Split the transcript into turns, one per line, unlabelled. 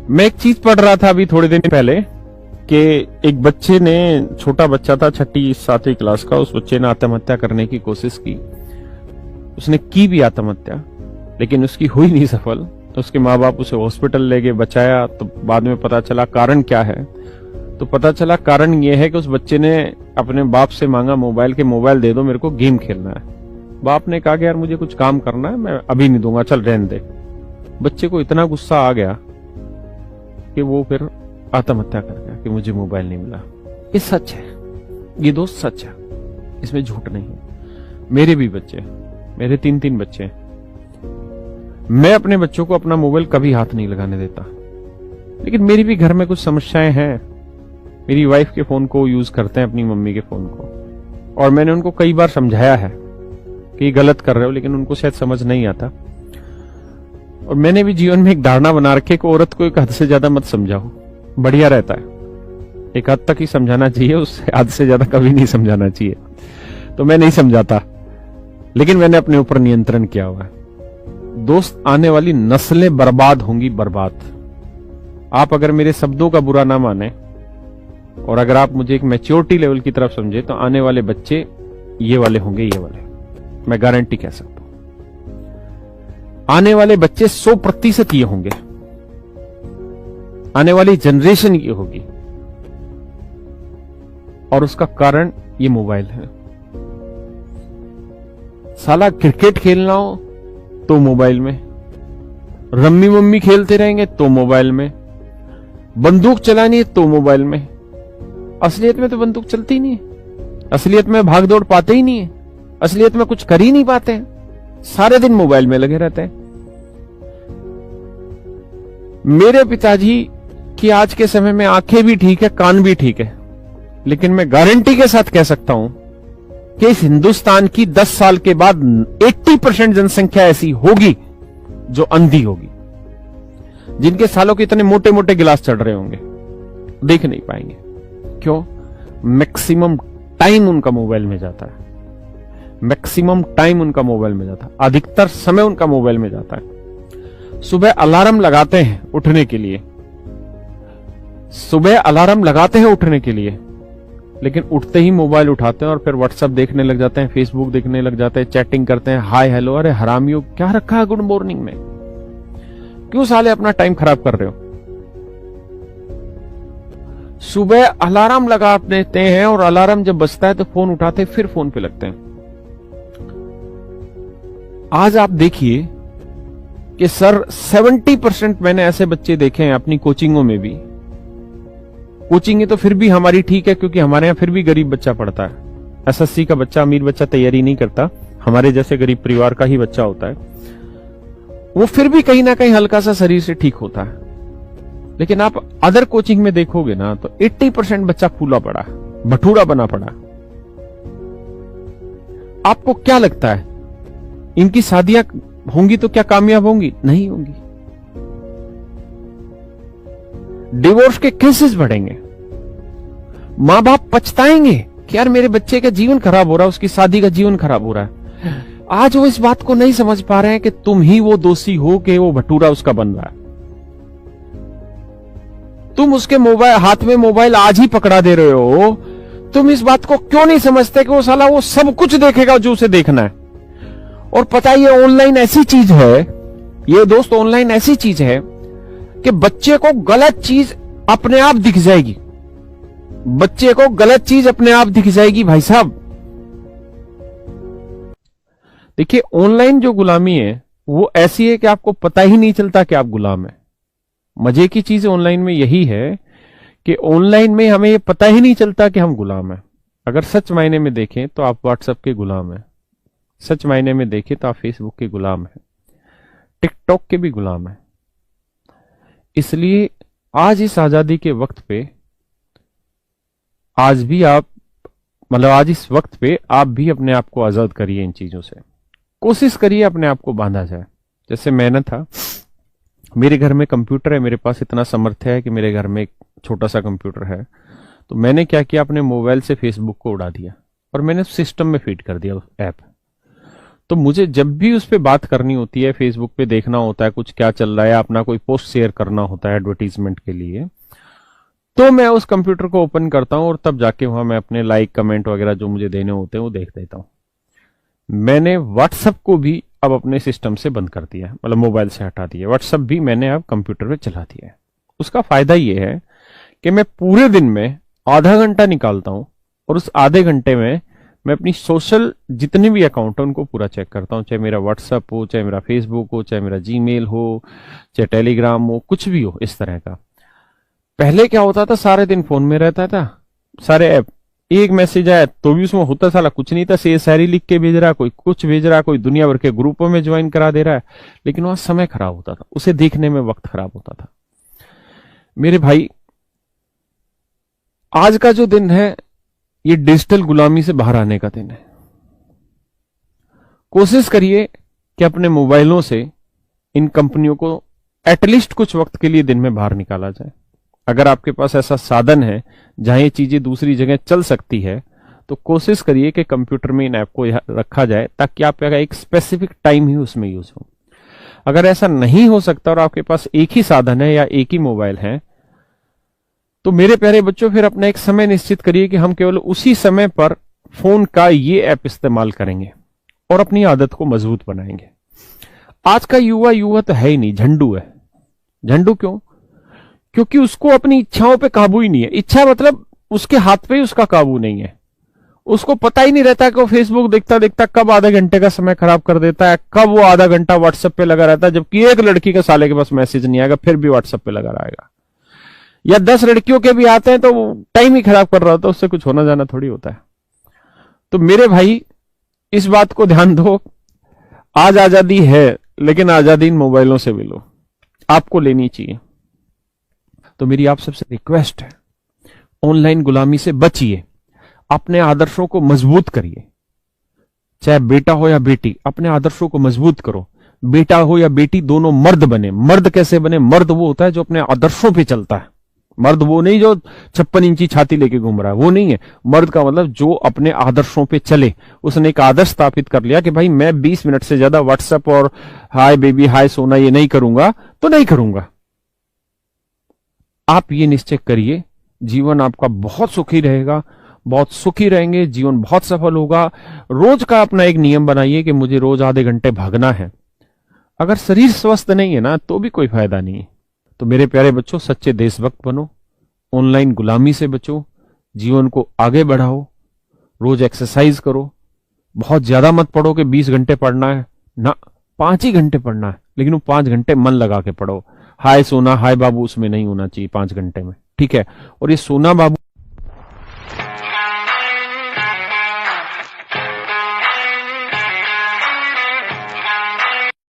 मैं एक चीज पढ़ रहा था अभी थोड़े दिन पहले कि एक बच्चे ने, छोटा बच्चा था 6ठी 7वीं क्लास का, उस बच्चे ने आत्महत्या करने की कोशिश की। उसने की भी आत्महत्या, लेकिन उसकी हुई नहीं सफल। तो उसके माँ बाप उसे हॉस्पिटल ले गए, बचाया। तो बाद में पता चला कारण क्या है। तो पता चला कारण ये है कि उस बच्चे ने अपने बाप से मांगा मोबाइल, के मोबाइल दे दो, मेरे को गेम खेलना है। बाप ने कहा कि यार मुझे कुछ काम करना है, मैं अभी नहीं दूंगा, चल रहने दे। बच्चे को इतना गुस्सा आ गया कि वो फिर आत्महत्या कर गया कि मुझे मोबाइल नहीं मिला। ये सच है, ये दोस्त सच है, इसमें झूठ नहीं है। मेरे भी बच्चे, मेरे 3 बच्चे हैं। मैं अपने बच्चों को अपना मोबाइल कभी हाथ नहीं लगाने देता, लेकिन मेरी भी घर में कुछ समस्याएं हैं। मेरी वाइफ के फोन को यूज करते हैं, अपनी मम्मी के फोन को, और मैंने उनको कई बार समझाया है कि गलत कर रहे हो, लेकिन उनको शायद समझ नहीं आता। और मैंने भी जीवन में एक धारणा बना रखी कि औरत को एक हद से ज्यादा मत समझाओ, बढ़िया रहता है। एक हद तक ही समझाना चाहिए, उससे हद से ज्यादा कभी नहीं समझाना चाहिए। तो मैं नहीं समझाता, लेकिन मैंने अपने ऊपर नियंत्रण किया हुआ है। दोस्त, आने वाली नस्लें बर्बाद होंगी, बर्बाद। आप अगर मेरे शब्दों का बुरा ना माने और अगर आप मुझे एक मैच्योरिटी लेवल की तरफ समझे, तो आने वाले बच्चे ये वाले होंगे, ये वाले। मैं गारंटी कह सकता हूं, आने वाले बच्चे 100% ये होंगे। आने वाली जनरेशन ये होगी, और उसका कारण ये मोबाइल है। साला क्रिकेट खेलना हो तो मोबाइल में, रम्मी मम्मी खेलते रहेंगे तो मोबाइल में, बंदूक चलानी है तो मोबाइल में। असलियत में तो बंदूक चलती नहीं है, असलियत में भाग दौड़ पाते ही नहीं है, असलियत में कुछ कर ही नहीं पाते हैं, सारे दिन मोबाइल में लगे रहते हैं। मेरे पिताजी की आज के समय में आंखें भी ठीक है, कान भी ठीक है, लेकिन मैं गारंटी के साथ कह सकता हूं कि इस हिंदुस्तान की 10 साल के बाद 80% जनसंख्या ऐसी होगी जो अंधी होगी, जिनके सालों के इतने मोटे मोटे गिलास चढ़ रहे होंगे, देख नहीं पाएंगे। क्यों? मैक्सिमम टाइम उनका मोबाइल में जाता है, मैक्सिमम टाइम उनका मोबाइल में जाता है, अधिकतर समय उनका मोबाइल में जाता है। सुबह अलार्म लगाते हैं उठने के लिए, सुबह अलार्म लगाते हैं उठने के लिए, लेकिन उठते ही मोबाइल उठाते हैं और फिर व्हाट्सएप देखने लग जाते हैं, फेसबुक देखने लग जाते हैं, चैटिंग करते हैं, हाय हेलो। अरे हरामियों, क्या रखा है गुड मॉर्निंग में? क्यों साले अपना टाइम खराब कर रहे हो? सुबह अलार्म लगा देते हैं और अलार्म जब बजता है तो फोन उठाते हैं, फिर फोन पे लगते हैं। आज आप देखिए कि सर 70% मैंने ऐसे बच्चे देखे हैं अपनी कोचिंगों में भी। कोचिंग तो फिर भी हमारी ठीक है, क्योंकि हमारे यहां फिर भी गरीब बच्चा पढ़ता है। एसएससी का बच्चा, अमीर बच्चा तैयारी नहीं करता, हमारे जैसे गरीब परिवार का ही बच्चा होता है। वो फिर भी कहीं ना कहीं हल्का सा शरीर से ठीक होता है। लेकिन आप अदर कोचिंग में देखोगे ना, तो 80% बच्चा फूला पड़ा, भटूरा बना पड़ा। आपको क्या लगता है इनकी शादियां होंगी तो क्या कामयाब होंगी? नहीं होंगी। डिवोर्स के केसेस बढ़ेंगे, मां बाप पछताएंगे कि यार मेरे बच्चे का जीवन खराब हो रहा है, उसकी शादी का जीवन खराब हो रहा है। आज वो इस बात को नहीं समझ पा रहे हैं कि तुम ही वो दोषी हो कि वो भटूरा उसका बन रहा है। तुम उसके मोबाइल, हाथ में मोबाइल आज ही पकड़ा दे रहे हो। तुम इस बात को क्यों नहीं समझते कि वो साला वो सब कुछ देखेगा जो उसे देखना है। और पता है, ये ऑनलाइन ऐसी चीज है, ये दोस्त ऑनलाइन ऐसी चीज है कि बच्चे को गलत चीज अपने आप दिख जाएगी, बच्चे को गलत चीज अपने आप दिख जाएगी भाई साहब। देखिए, ऑनलाइन जो गुलामी है वो ऐसी है कि आपको पता ही नहीं चलता कि आप गुलाम हैं। मजे की चीज ऑनलाइन में यही है कि ऑनलाइन में हमें ये पता ही नहीं चलता कि हम गुलाम हैं। अगर सच मायने में देखें तो आप व्हाट्सएप के गुलाम हैं, सच मायने में देखें तो आप फेसबुक के गुलाम हैं, टिकटॉक के भी गुलाम हैं। इसलिए आज इस आजादी के वक्त पे, आज भी आप, मतलब आज इस वक्त पे आप भी अपने आप को आजाद करिए इन चीजों से। कोशिश करिए अपने आप को बांधा जाए। जैसे मैंने था, मेरे घर में कंप्यूटर है, मेरे पास इतना सामर्थ्य है कि मेरे घर में एक छोटा सा कंप्यूटर है, तो मैंने क्या किया, अपने मोबाइल से फेसबुक को उड़ा दिया और मैंने सिस्टम में फीड कर दिया उस ऐप। तो मुझे जब भी उस पर बात करनी होती है, फेसबुक पे देखना होता है कुछ क्या चल रहा है, अपना कोई पोस्ट शेयर करना होता है एडवर्टीजमेंट के लिए, तो मैं उस कंप्यूटर को ओपन करता हूं और तब जाके वहां मैं अपने लाइक कमेंट वगैरह जो मुझे देने होते हैं वो देख देता हूं। मैंने व्हाट्सएप को भी अब अपने सिस्टम से बंद कर दिया है, मतलब मोबाइल से हटा दिया। व्हाट्सएप भी मैंने अब कंप्यूटर पे चला दिया है। उसका फायदा यह है कि मैं पूरे दिन में आधा घंटा निकालता हूं और उस आधे घंटे में मैं अपनी सोशल जितने भी अकाउंट है उनको पूरा चेक करता हूं, चाहे मेरा व्हाट्सएप हो, चाहे मेरा फेसबुक हो, चाहे मेरा जीमेल हो, चाहे टेलीग्राम हो, कुछ भी हो इस तरह का। पहले क्या होता था, सारे दिन फोन में रहता था, सारे ऐप, एक मैसेज आया तो भी उसमें होता साला कुछ नहीं था, से सारी लिख के भेज रहा, कोई कुछ भेज रहा, कोई दुनिया भर के ग्रुपों में ज्वाइन करा दे रहा है, लेकिन वहां समय खराब होता था, उसे देखने में वक्त खराब होता था। मेरे भाई, आज का जो दिन है ये डिजिटल गुलामी से बाहर आने का दिन है। कोशिश करिए कि अपने मोबाइलों से इन कंपनियों को एटलीस्ट कुछ वक्त के लिए दिन में बाहर निकाला जाए। अगर आपके पास ऐसा साधन है जहां ये चीजें दूसरी जगह चल सकती है, तो कोशिश करिए कि कंप्यूटर में इन ऐप को रखा जाए ताकि आपका एक स्पेसिफिक टाइम ही उसमें यूज हो। अगर ऐसा नहीं हो सकता और आपके पास एक ही साधन है या एक ही मोबाइल है, तो मेरे प्यारे बच्चों फिर अपना एक समय निश्चित करिए कि हम केवल उसी समय पर फोन का ये ऐप इस्तेमाल करेंगे और अपनी आदत को मजबूत बनाएंगे। आज का युवा तो है ही नहीं, झंडू है। झंडू क्यों? क्योंकि उसको अपनी इच्छाओं पे काबू ही नहीं है। इच्छा मतलब उसके हाथ पे ही उसका काबू नहीं है। उसको पता ही नहीं रहता कि वो फेसबुक देखता देखता कब आधे घंटे का समय खराब कर देता है, कब वो आधा घंटा व्हाट्सएप पे लगा रहता है, जबकि एक लड़की का साले के पास मैसेज नहीं आएगा फिर भी व्हाट्सएप पे लगा रहेगा, या 10 लड़कियों के भी आते हैं तो टाइम ही खराब कर रहा होता है, उससे कुछ होना जाना थोड़ी होता है। तो मेरे भाई, इस बात को ध्यान दो, आज आजादी है लेकिन आजादी इन मोबाइलों से भी लो, आपको लेनी चाहिए। तो मेरी आप सबसे रिक्वेस्ट है, ऑनलाइन गुलामी से बचिए, अपने आदर्शों को मजबूत करिए। चाहे बेटा हो या बेटी, अपने आदर्शों को मजबूत करो। बेटा हो या बेटी दोनों मर्द बने। मर्द कैसे बने? मर्द वो होता है जो अपने आदर्शों पे चलता है। मर्द वो नहीं जो 56 इंची छाती लेके घूम रहा है, वो नहीं है। मर्द का मतलब जो अपने आदर्शों पे चले। उसने एक आदर्श स्थापित कर लिया कि भाई मैं 20 मिनट से ज्यादा व्हाट्सएप और हाय बेबी हाय सोना ये नहीं करूंगा तो नहीं करूंगा। आप ये निश्चय करिए, जीवन आपका बहुत सुखी रहेगा, बहुत सुखी रहेंगे, जीवन बहुत सफल होगा। रोज का अपना एक नियम बनाइए कि मुझे रोज आधे घंटे भागना है। अगर शरीर स्वस्थ नहीं है ना तो भी कोई फायदा नहीं है। तो मेरे प्यारे बच्चों, सच्चे देशभक्त बनो, ऑनलाइन गुलामी से बचो, जीवन को आगे बढ़ाओ, रोज एक्सरसाइज करो। बहुत ज्यादा मत पढ़ो कि 20 घंटे पढ़ना है ना, 5 ही घंटे पढ़ना है, लेकिन वो 5 घंटे मन लगा के पढ़ो। हाय सोना हाय बाबू उसमें नहीं होना चाहिए 5 घंटे में, ठीक है? और ये सोना बाबू